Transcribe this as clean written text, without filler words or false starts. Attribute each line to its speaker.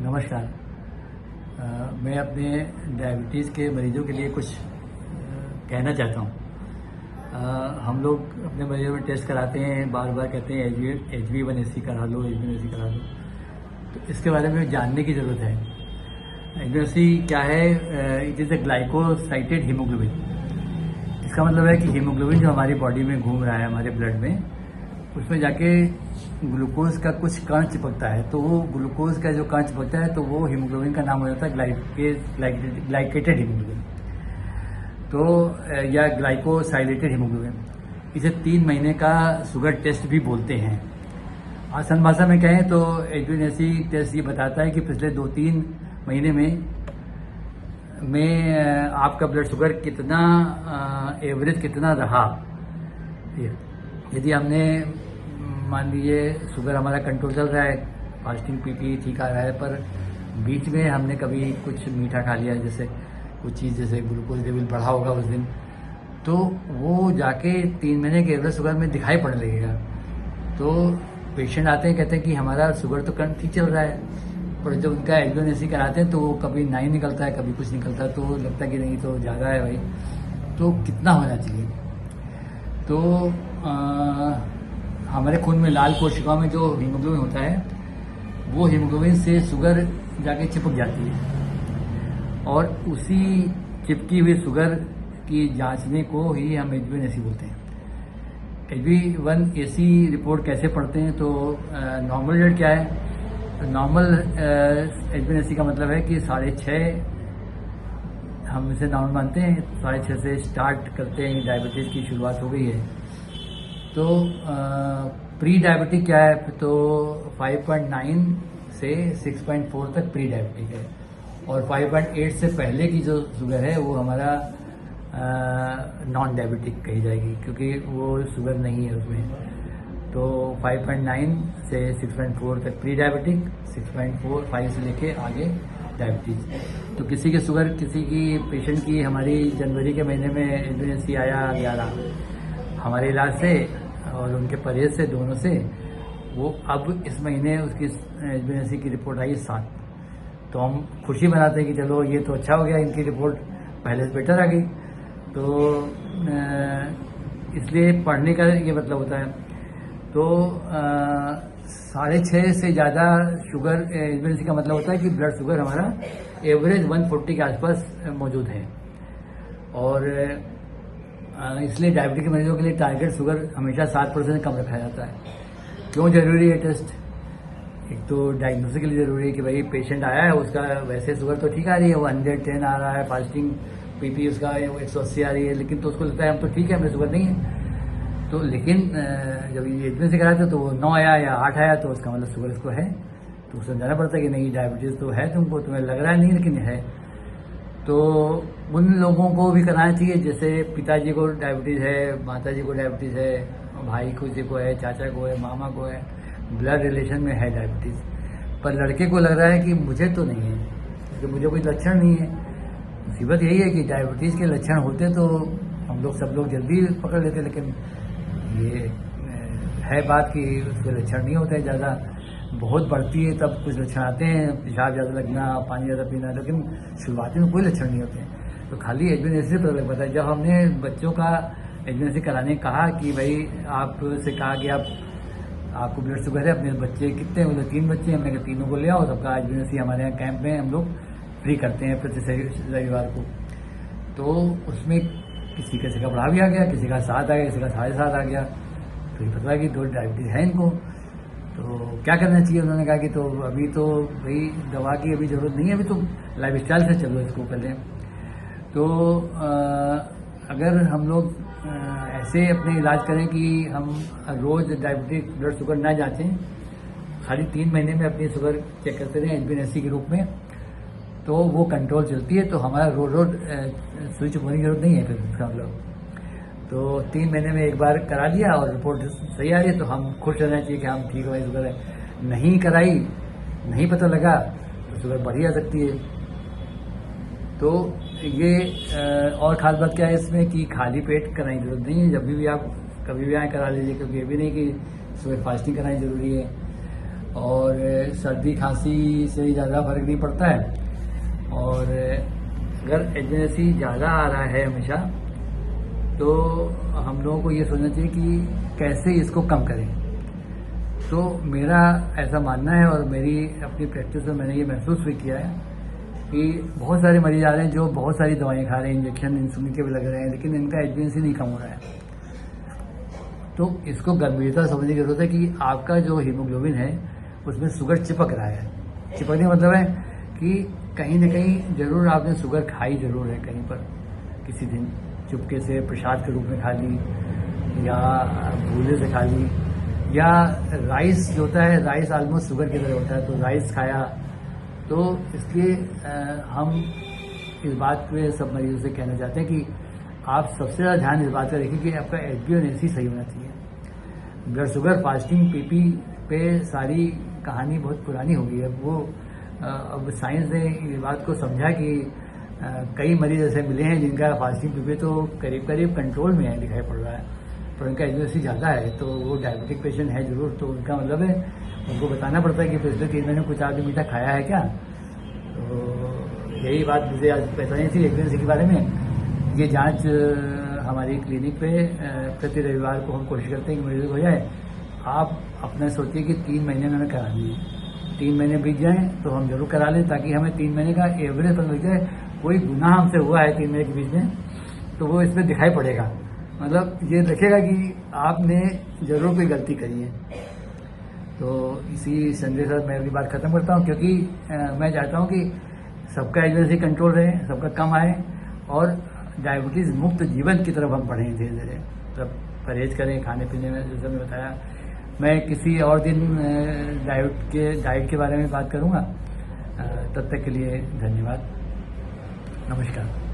Speaker 1: नमस्कार। मैं अपने डायबिटीज़ के मरीजों के लिए कुछ कहना चाहता हूँ। हम लोग अपने मरीजों में टेस्ट कराते हैं, बार बार कहते हैं HbA1c करा लो, HbA1c करा लो। तो इसके बारे में जानने की ज़रूरत है। HbA1c क्या है? It is a glycosylated haemoglobin. इसका मतलब है कि हीमोग्लोबिन जो हमारी बॉडी में घूम रहा है, हमारे ब्लड में, उसमें जाके ग्लूकोज का कुछ कण चिपकता है। तो वो ग्लूकोज का जो कण चिपकता है तो वो हीमोग्लोबिन का नाम हो जाता है ग्लाइकेटेड हीमोग्लोबिन, तो या ग्लाइकोसाइलेटेड हीमोग्लोबिन। इसे 3 महीने का शुगर टेस्ट भी बोलते हैं। आसान भाषा में कहें तो HbA1c टेस्ट ये बताता है कि पिछले 2-3 महीने में आपका ब्लड शुगर कितना एवरेज कितना रहा। यदि हमने मान लीजिए शुगर हमारा कंट्रोल चल रहा है, फास्टिंग पीपी ठीक आ रहा है, पर बीच में हमने कभी कुछ मीठा खा लिया, जैसे कुछ चीज़, जैसे ग्लूकोज लेवल बढ़ा होगा उस दिन, तो वो जाके 3 महीने के एवरेज शुगर में दिखाई पड़ने लगेगा। तो पेशेंट आते हैं, कहते हैं कि हमारा शुगर तो ठीक चल रहा है, पर जब उनका HbA1c कराते हैं तो वो कभी 9 निकलता है, कभी कुछ निकलता है, तो लगता है कि नहीं तो ज़्यादा है भाई, तो कितना होना चाहिए। तो हमारे खून में लाल कोशिकाओं में जो हीमोग्लोबिन होता है, वो हीमोग्लोबिन से शुगर जाके चिपक जाती है, और उसी चिपकी हुई शुगर की जांचने को ही हम HbA1c बोलते हैं। HbA1c रिपोर्ट कैसे पढ़ते हैं? तो नॉर्मल रेट क्या है? नॉर्मल HbA1c का मतलब है कि 6.5 हम इसे नॉर्मल मानते हैं। 6.5 से स्टार्ट करते हैं, डायबिटीज़ की शुरुआत हो गई है। तो प्री डायबिटिक क्या है? तो 5.9 से 6.4 तक प्री डायबिटिक है, और 5.8 से पहले की जो शुगर है वो हमारा नॉन डायबिटिक कही जाएगी, क्योंकि वो शुगर नहीं है उसमें। तो 5.9 से 6.4 तक प्री डायबिटिक, 6.45 से लेके आगे डायबिटीज़। तो किसी की शुगर, किसी की पेशेंट की हमारी जनवरी के महीने में HbA1c आया 11, हमारे इलाज से और उनके परहेज से, दोनों से, वो अब इस महीने उसकी HbA1c की रिपोर्ट आई 7। तो हम खुशी मनाते हैं कि चलो ये तो अच्छा हो गया, इनकी रिपोर्ट पहले से बेटर आ गई। तो इसलिए पढ़ने का ये मतलब होता है। तो 6.5 से ज़्यादा शुगर HbA1c का मतलब होता है कि ब्लड शुगर हमारा एवरेज 140 के आसपास मौजूद है। और इसलिए डायबिटीज के मरीजों के लिए टारगेट शुगर हमेशा 7% कम रखा जाता है। क्यों ज़रूरी है टेस्ट? एक तो डायग्नोसिस के लिए ज़रूरी है कि भाई पेशेंट आया है, उसका वैसे शुगर तो ठीक आ रही है, वो 110 आ रहा है, फास्टिंग पीपी उसका 180 आ रही है, लेकिन तो उसको लगता है हम तो ठीक है, हमें शुगर नहीं है। तो लेकिन जब ये HbA1c कराते तो वो 9 आया या 8 आया, तो उसका मतलब शुगर इसको है। तो उसको समझाना पड़ता है कि नहीं, डायबिटीज़ तो है तुमको, तुम्हें लग रहा है नहीं, लेकिन है। तो उन लोगों को भी कराना चाहिए, जैसे पिताजी को डायबिटीज़ है, माताजी को डायबिटीज़ है, भाई किसी को है, चाचा को है, मामा को है, ब्लड रिलेशन में है डायबिटीज़, पर लड़के को लग रहा है कि मुझे तो नहीं है, क्योंकि मुझे कोई लक्षण नहीं है। मुसीबत यही है कि डायबिटीज़ के लक्षण होते तो हम लोग सब लोग जल्दी पकड़ लेते, लेकिन ये है बात कि उसके लक्षण नहीं होते ज़्यादा। बहुत बढ़ती है तब कुछ लक्षण आते हैं, पेशाब ज़्यादा लगना, पानी ज़्यादा पीना, लेकिन शुरुआती में कोई लक्षण नहीं होते हैं। तो खाली HbA1c से पता लग पाता है। जब हमने बच्चों का HbA1c कराने कहा कि भाई आपसे कहा कि आपको ब्लड शुगर है, अपने बच्चे कितने? बोले 3 बच्चे। हमने कहा तीनों को ले आओ, सबका HbA1c हमारे यहाँ कैंप में हम लोग फ्री करते हैं प्रति रविवार को। तो उसमें किसी का बढ़ा भी आ गया, किसी का 7 आ गया, किसी का 7.5 आ गया। तो ये पता है कि 2 डायबिटीज़ है इनको, तो क्या करना चाहिए? उन्होंने कहा कि तो अभी तो भाई दवा की अभी ज़रूरत नहीं है, अभी तो लाइफस्टाइल से चलो इसको पहले। तो अगर हम लोग ऐसे अपने इलाज करें कि हम रोज़ डायबिटिक ब्लड शुगर ना जाँचें, खाली 3 महीने में अपनी शुगर चेक करते रहें HbA1c के रूप में, तो वो कंट्रोल चलती है। तो हमारा रोज स्विच होने की जरूरत नहीं है फिर इसका मतलब। तो 3 महीने में एक बार करा लिया और रिपोर्ट सही आ रही है तो हम खुश रहना चाहिए कि हम ठीक है, शुगर है। नहीं कराई, नहीं पता लगा तो शुगर बढ़ ही आ सकती है। तो ये और खास बात क्या है इसमें कि खाली पेट कराने की जरूरत नहीं है, जब भी आप कभी भी आए करा लीजिए, क्योंकि ये भी नहीं कि सुबह फास्टिंग करानी जरूरी है। और सर्दी खांसी से ज़्यादा फर्क नहीं पड़ता है। और अगर एच1N1 ज़्यादा आ रहा है हमेशा, तो हम लोगों को ये सोचना चाहिए कि कैसे इसको कम करें। तो मेरा ऐसा मानना है और मेरी अपनी प्रैक्टिस में मैंने ये महसूस भी किया है कि बहुत सारे मरीज आ रहे हैं जो बहुत सारी दवाएं खा रहे हैं, इंजेक्शन इंसुलिन के भी लग रहे हैं, लेकिन इनका एच1N1 नहीं कम हो रहा है। तो इसको गंभीरता समझने की जरूरत है कि आपका जो हीमोग्लोबिन है उसमें शुगर चिपक रहा है। चिपकने का मतलब है कि कहीं ना कहीं जरूर आपने शुगर खाई जरूर है, कहीं पर किसी दिन चुपके से प्रसाद के रूप में खा ली या भूले से खा ली, या राइस जो होता है, राइस ऑलमोस्ट शुगर की तरह होता है, तो राइस खाया। तो इसलिए हम इस बात पे सब मरीजों से कहना चाहते हैं कि आप सबसे ज़्यादा ध्यान इस बात का रखिए कि आपका HbA1c सही होना चाहिए। ब्लड शुगर फास्टिंग पीपी पे सारी कहानी बहुत पुरानी हो गई है। वो अब साइंस ने इस बात को समझा कि कई मरीज ऐसे मिले हैं जिनका फास्टिंग पीपी तो करीब करीब कंट्रोल में है, दिखाई पड़ रहा है, पर उनका HbA1c ज़्यादा है। तो वो डायबिटिक पेशेंट है जरूर, तो उनका मतलब है उनको बताना पड़ता है कि पिछले 3 महीने कुछ आगे मीठा खाया है क्या। तो यही बात मुझे आज बतानी थी HbA1c के बारे में। ये जांच हमारी क्लिनिक पे प्रति रविवार को हम कोशिश करते हैं कि मरीजों को हो जाए। आप अपना सोचिए कि 3 महीने में हमें करा दीजिए, 3 महीने बीत जाएं तो हम जरूर करा लें, ताकि हमें 3 महीने का एवरेज पता लग जाए। कोई गुनाह हमसे हुआ है 3 महीने के बीच में तो वो इसमें दिखाई पड़ेगा, मतलब ये देखेगा कि आपने जरूर कोई गलती करी है। तो इसी संदेश से मैं अपनी बात खत्म करता हूँ, क्योंकि मैं चाहता हूँ कि सबका HbA1c कंट्रोल रहे, सबका कम आए और डायबिटीज़ मुक्त जीवन की तरफ हम बढ़ें धीरे धीरे। मतलब परहेज करें खाने पीने में, जैसे मैं बताया। मैं किसी और दिन डाइट के बारे में बात करूँगा। तब तक के लिए धन्यवाद, नमस्कार।